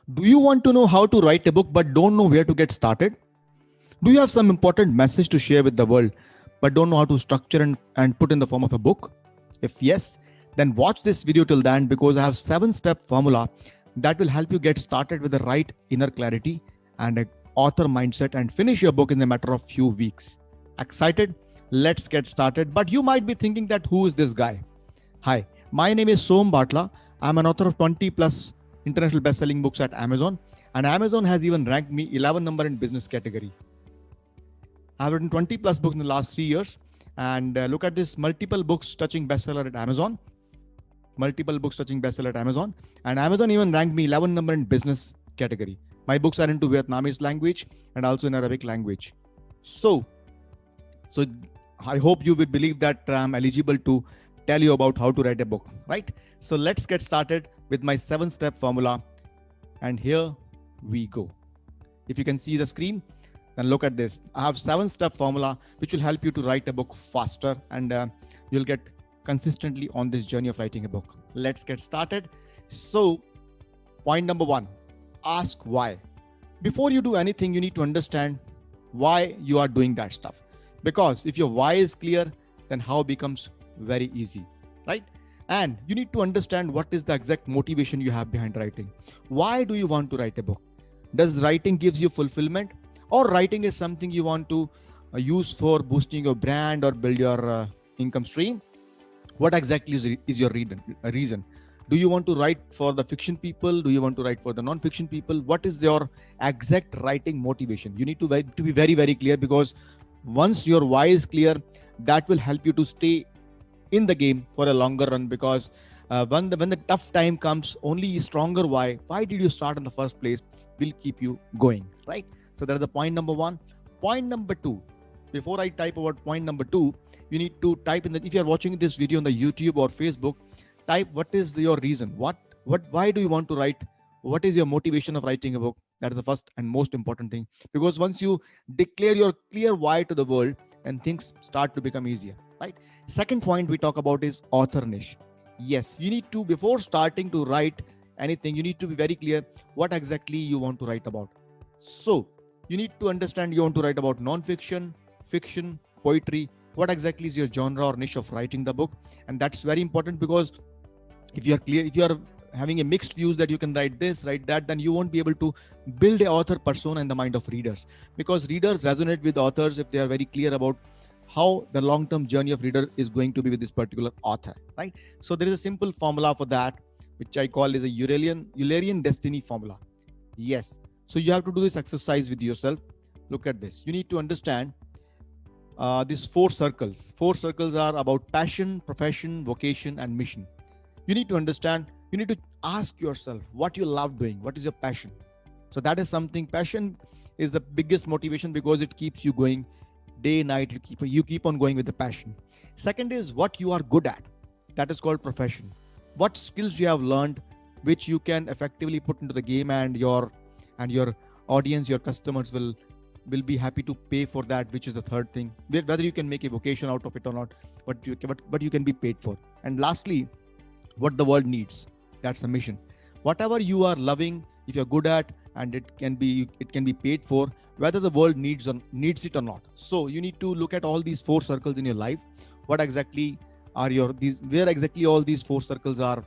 Do you want to know how to write a book but don't know where to get started? Do you have some important message to share with the world but don't know how to structure and put in the form of a book? If yes, then watch this video till the end because I have 7-step formula that will help you get started with the right inner clarity and an author mindset and finish your book in a matter of few weeks. Excited? Let's get started. But you might be thinking that who is this guy? Hi, my name is Som Batla. I'm an author of 20 plus international best-selling books at Amazon, and Amazon has even ranked me 11 number in business category. I've written 20 plus books in the last 3 years, and look at this: multiple books touching bestseller at Amazon, and Amazon even ranked me 11 number in business category. My books are into Vietnamese language and also in Arabic language. So I hope you will believe that I'm eligible to tell you about how to write a book, right? So let's get started with my 7-step formula. And here we go. If you can see the screen, then look at this. I have 7-step formula, which will help you to write a book faster, and you'll get consistently on this journey of writing a book. Let's get started. So point number 1, ask why. Before you do anything, you need to understand why you are doing that stuff. Because if your why is clear, then how becomes very easy, right? And you need to understand what is the exact motivation you have behind writing. Why do you want to write a book? Does writing gives you fulfillment, or writing is something you want to use for boosting your brand or build your income stream? What exactly is your reason? Do you want to write for the fiction people? Do you want to write for the non-fiction people? What is your exact writing motivation? You need to be very, very clear, because once your why is clear, that will help you to stay in the game for a longer run. Because when the tough time comes, only stronger why did you start in the first place, will keep you going, right? So that's the point number 1. Point number 2, before I type about point number 2, you need to type in if you're watching this video on the YouTube or Facebook, type what is your reason, why do you want to write, what is your motivation of writing a book. That is the first and most important thing, because once you declare your clear why to the world, and things start to become easier, right? Second point we talk about is author niche. Yes, you need to, before starting to write anything, you need to be very clear what exactly you want to write about. So you need to understand you want to write about non-fiction, fiction, poetry. What exactly is your genre or niche of writing the book? And that's very important, because if you are clear, if you are having a mixed views that you can write this, write that, then you won't be able to build an author persona in the mind of readers, because readers resonate with authors if they are very clear about how the long-term journey of reader is going to be with this particular author, right? So there is a simple formula for that, which I call is a Eulerian destiny formula. Yes. So you have to do this exercise with yourself. Look at this. You need to understand these 4 circles. 4 circles are about passion, profession, vocation, and mission. You need to understand, you need to ask yourself what you love doing, what is your passion. So that is something, passion is the biggest motivation, because it keeps you going day, night, you keep on going with the passion. Second is what you are good at. That is called profession. What skills you have learned, which you can effectively put into the game, and your audience, your customers will be happy to pay for that, which is the third thing. Whether you can make a vocation out of it or not, but you can be paid for. And lastly, what the world needs. That's a mission. Whatever you are loving, if you're good at, and it can be paid for, whether the world needs it or not. So you need to look at all these 4 circles in your life. What exactly are where exactly all these 4 circles are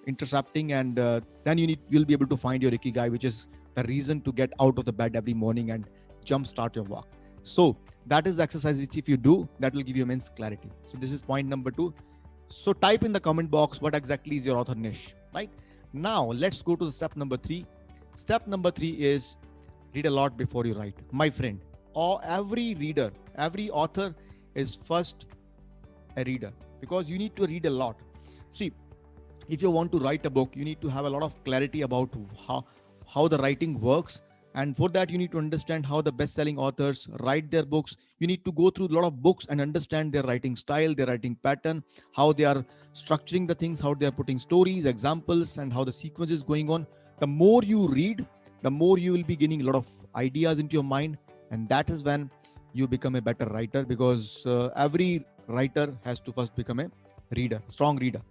intercepting, and then you'll be able to find your ikigai, which is the reason to get out of the bed every morning and jump start your walk. So that is the exercise which if you do, that will give you immense clarity. So this is point number 2. So type in the comment box what exactly is your author niche, right? Now let's go to the step number 3. Step number 3 is read a lot before you write. My friend, every author is first a reader, because you need to read a lot. See, if you want to write a book, you need to have a lot of clarity about how the writing works. And for that, you need to understand how the best-selling authors write their books. You need to go through a lot of books and understand their writing style, their writing pattern, how they are structuring the things, how they are putting stories, examples, and how the sequence is going on. The more you read, the more you will be gaining a lot of ideas into your mind. And that is when you become a better writer, because every writer has to first become a reader, strong reader.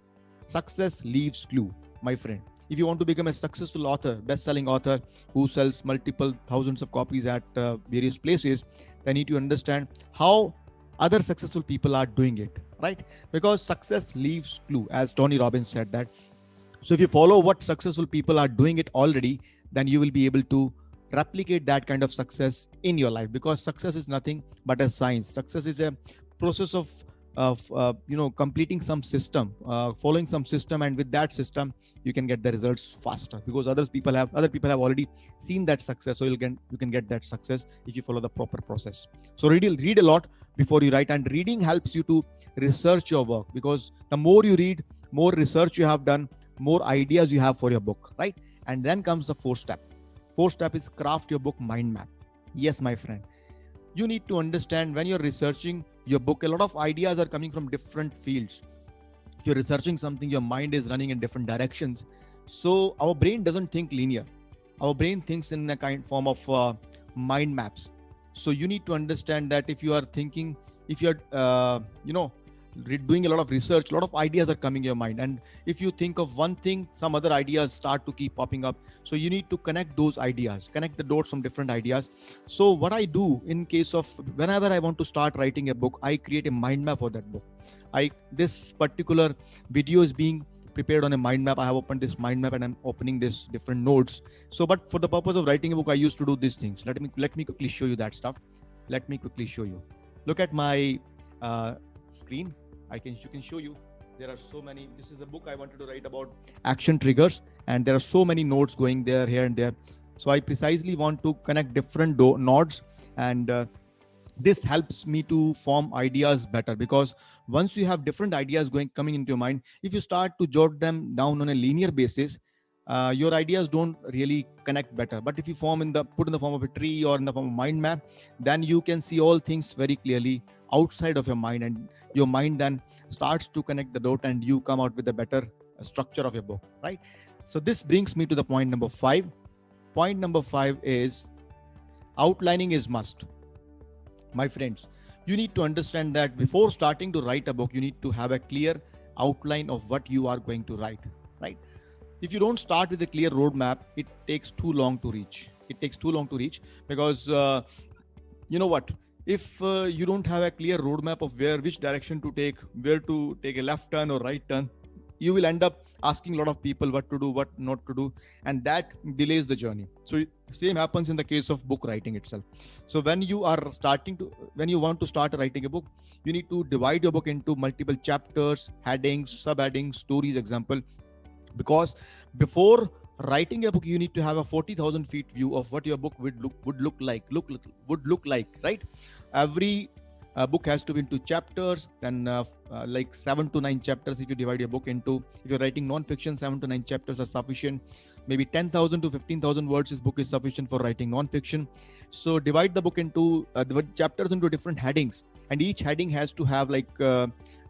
Success leaves clue, my friend. If you want to become a successful author, best-selling author who sells multiple thousands of copies at various places, then you need to understand how other successful people are doing it, right? Because success leaves clue, as Tony Robbins said that. So if you follow what successful people are doing it already, then you will be able to replicate that kind of success in your life, because success is nothing but a science. Success is a process of completing some system, following some system, and with that system you can get the results faster, because other people have already seen that success. So you can get that success if you follow the proper process. So read a lot before you write, and reading helps you to research your work, because the more you read, more research you have done, more ideas you have for your book, right? And then comes the fourth step. Fourth step is craft your book mind map. Yes, my friend, you need to understand when you're researching your book, a lot of ideas are coming from different fields. If you're researching something, your mind is running in different directions. So our brain doesn't think linear. Our brain thinks in a form of mind maps. So you need to understand that if you are thinking, if you're doing a lot of research, a lot of ideas are coming in your mind, and if you think of one thing, some other ideas start to keep popping up. So you need to connect those ideas, connect the dots from different ideas. So what I do in case of whenever I want to start writing a book, I create a mind map for that book. This particular video is being prepared on a mind map. I have opened this mind map and I'm opening this different notes. So but for the purpose of writing a book, I used to do these things. Let me quickly show you that stuff. Let me quickly show you. Look at my screen. You can show you. There are so many. This is a book I wanted to write about action triggers, and there are so many notes going there, here and there. So I precisely want to connect different nodes, and this helps me to form ideas better, because once you have different ideas coming into your mind, if you start to jot them down on a linear basis, your ideas don't really connect better. But if you put in the form of a tree or in the form of mind map, then you can see all things very clearly outside of your mind, and your mind then starts to connect the dot, and you come out with a better structure of your book, right? So this brings me to the point number 5. Point number 5 is outlining is must. My friends, you need to understand that before starting to write a book, you need to have a clear outline of what you are going to write, right? If you don't start with a clear roadmap, it takes too long to reach. Because you know what? If you don't have a clear roadmap of which direction to take, where to take a left turn or right turn, you will end up asking a lot of people what to do, what not to do, and that delays the journey. So same happens in the case of book writing itself. So when you want to start writing a book, you need to divide your book into multiple chapters, headings, subheadings, stories, example, because before writing a book, you need to have a 40,000 feet view of what your book would look like, right? Every book has to be into chapters, then like 7 to 9 chapters. If you divide your book into, if you're writing non-fiction, 7 to 9 chapters are sufficient. Maybe 10,000 to 15,000 words, this book is sufficient for writing non-fiction. So divide the book into the chapters into different headings, and each heading has to have like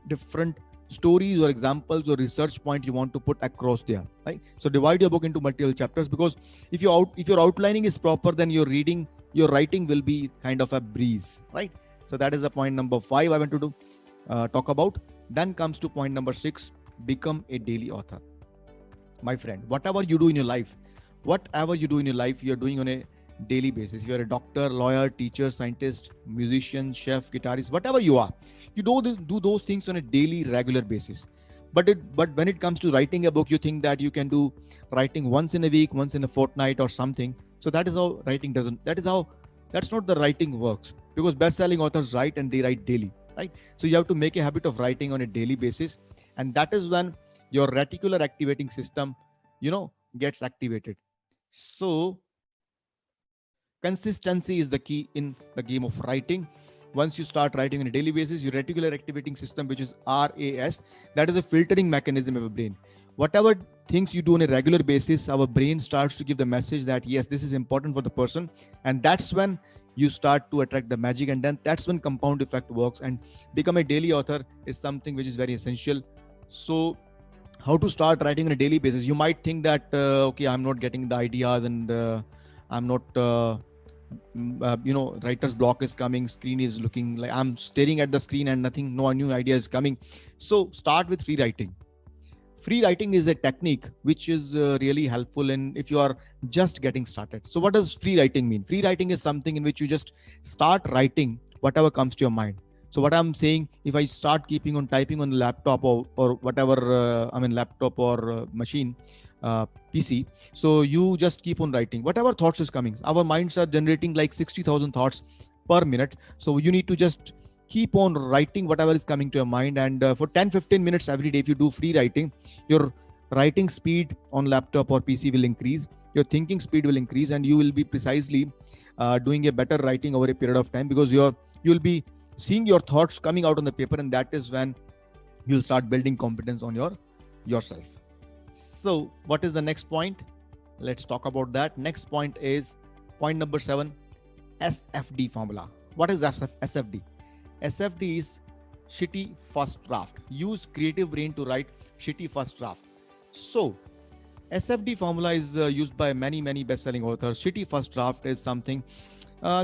different stories or examples or research point you want to put across there, right? So divide your book into multiple chapters, because if your outlining is proper, then your writing will be kind of a breeze, right? So that is the point number 5 I want to talk about. Then comes to point number 6, become a daily author. My friend, whatever you do in your life, you're doing on a daily basis. If you're a doctor, lawyer, teacher, scientist, musician, chef, guitarist, whatever you are, you do those things on a daily, regular basis. But when it comes to writing a book, you think that you can do writing once in a week, once in a fortnight or something. So that is how writing that's not the writing works, because best-selling authors write and they write daily, right? So you have to make a habit of writing on a daily basis, and that is when your reticular activating system, gets activated. So consistency is the key in the game of writing. Once you start writing on a daily basis, your reticular activating system, which is RAS, that is a filtering mechanism of a brain. Whatever things you do on a regular basis, our brain starts to give the message that yes, this is important for the person, and that's when you start to attract the magic, and then that's when compound effect works. And become a daily author is something which is very essential. So how to start writing on a daily basis? You might think that okay, I'm not getting the ideas, and I'm not writer's block is coming, screen is looking like I'm staring at the screen and no new idea is coming. So start with free writing. free writing is a technique which is really helpful in if you are just getting started. So what does free writing mean? Free writing is something in which you just start writing whatever comes to your mind. So what I'm saying, if I start keeping on typing on the laptop or whatever, laptop or machine, PC. So you just keep on writing whatever thoughts is coming. Our minds are generating like 60,000 thoughts per minute. So you need to just keep on writing whatever is coming to your mind. And for 10-15 minutes every day, if you do free writing, your writing speed on laptop or PC will increase. Your thinking speed will increase, and you will be precisely doing a better writing over a period of time, because you'll be seeing your thoughts coming out on the paper, and that is when you'll start building confidence on yourself. So what is the next point? Let's talk about that. Next point is point number 7, SFD formula. What is SFD? SFD is shitty first draft. Use creative brain to write shitty first draft. So SFD formula is used by many best-selling authors. Shitty first draft is something.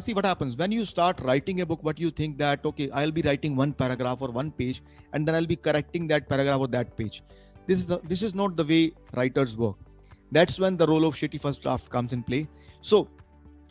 See what happens when you start writing a book. What you think that, okay, I'll be writing one paragraph or one page, and then I'll be correcting that paragraph or that page. This is not the way writers work. That's when the role of shitty first draft comes in play. So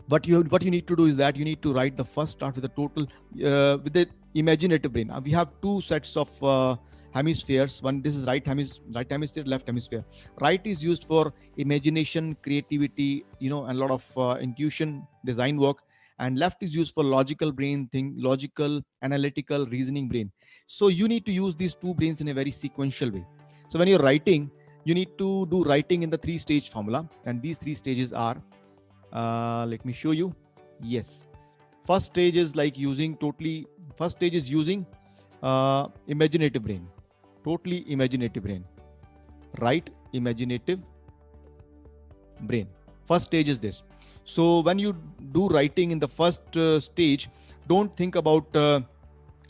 what you need to do is that you need to write the first draft with a total with the imaginative brain. We have two sets of hemispheres. One, this is right hemisphere, left hemisphere. Right is used for imagination, creativity, and a lot of intuition, design work. And left is used for logical brain, logical, analytical, reasoning brain. So you need to use these two brains in a very sequential way. So when you're writing, you need to do writing in the 3-stage formula. And these 3 stages are, let me show you. Yes. First stage is using imaginative brain. Totally imaginative brain. Right? Imaginative brain. First stage is this. So when you do writing in the first stage, don't think about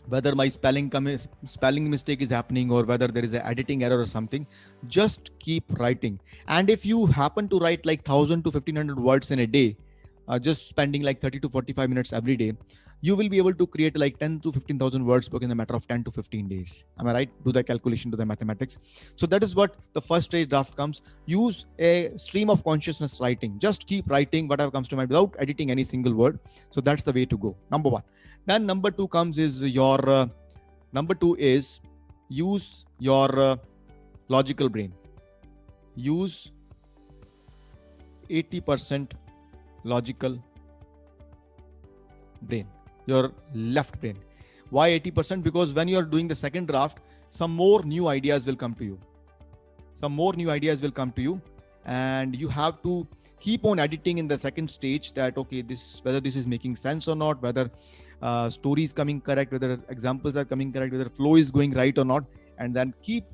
whether my spelling mistake is happening or whether there is an editing error or something. Just keep writing. And if you happen to write 1,000 to 1,500 words in a day, just spending 30 to 45 minutes every day, you will be able to create 10 to 15,000 words book in a matter of 10 to 15 days. Am I right? Do the calculation, do the mathematics. So that is what the first stage draft comes. Use a stream of consciousness writing. Just keep writing whatever comes to mind without editing any single word. So that's the way to go. Number 1. Then number 2 comes is use your logical brain. Use 80% logical brain, your left brain. Why 80%? Because when you are doing the second draft, some more new ideas will come to you. And you have to keep on editing in the second stage that, okay, whether this is making sense or not, whether story is coming correct, whether examples are coming correct, whether flow is going right or not, and then keep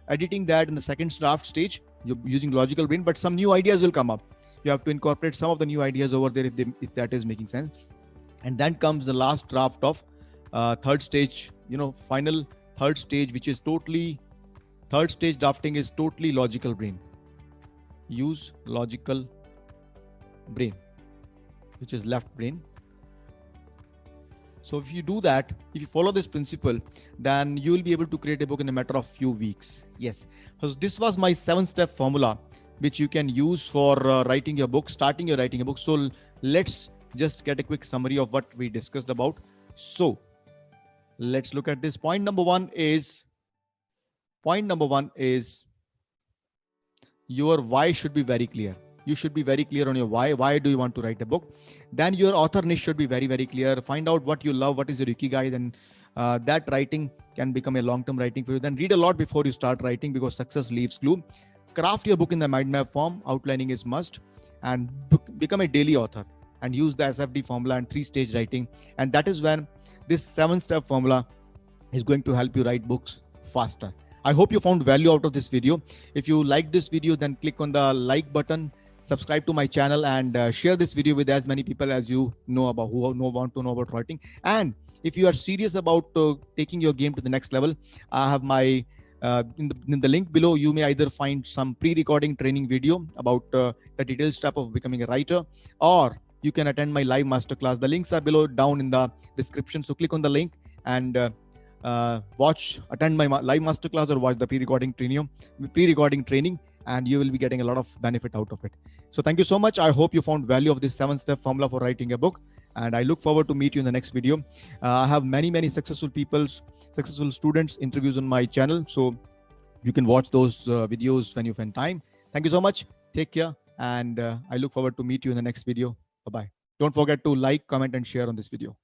editing that in the second draft stage. You're using logical brain, but some new ideas will come up. You have to incorporate some of the new ideas over there if that is making sense. And then comes the last draft of third stage, final third stage, which is third stage drafting is totally logical brain. Use logical brain, which is left brain. So if you do that, if you follow this principle, then you will be able to create a book in a matter of few weeks. Yes. So this was my 7-step formula, which you can use for writing your book, starting your writing a book. So let's just get a quick summary of what we discussed about. So let's look at this. Point number one is your why should be very clear. You should be very clear on your why. Why do you want to write a book? Then your author niche should be very, very clear. Find out what you love, what is your ikigai. Then that writing can become a long-term writing for you. Then read a lot before you start writing, because success leaves clue. Craft your book in the mind map form. Outlining is must. And become a daily author. And use the SFD formula and 3-stage writing. And that is when this 7-step formula is going to help you write books faster. I hope you found value out of this video. If you like this video, then click on the like button, subscribe to my channel, and share this video with as many people as you know about who want to know about writing. And if you are serious about taking your game to the next level, I have my in the link below, you may either find some pre-recording training video about the detailed step of becoming a writer, or you can attend my live masterclass. The links are below down in the description. So click on the link and attend my live masterclass or watch the pre-recording training, and you will be getting a lot of benefit out of it. So thank you so much. I hope you found value of this 7-step formula for writing a book, and I look forward to meet you in the next video. I have many successful students interviews on my channel, so you can watch those videos when you find time. Thank you so much. Take care, and I look forward to meet you in the next video. Bye bye. Don't forget to like, comment, and share on this video.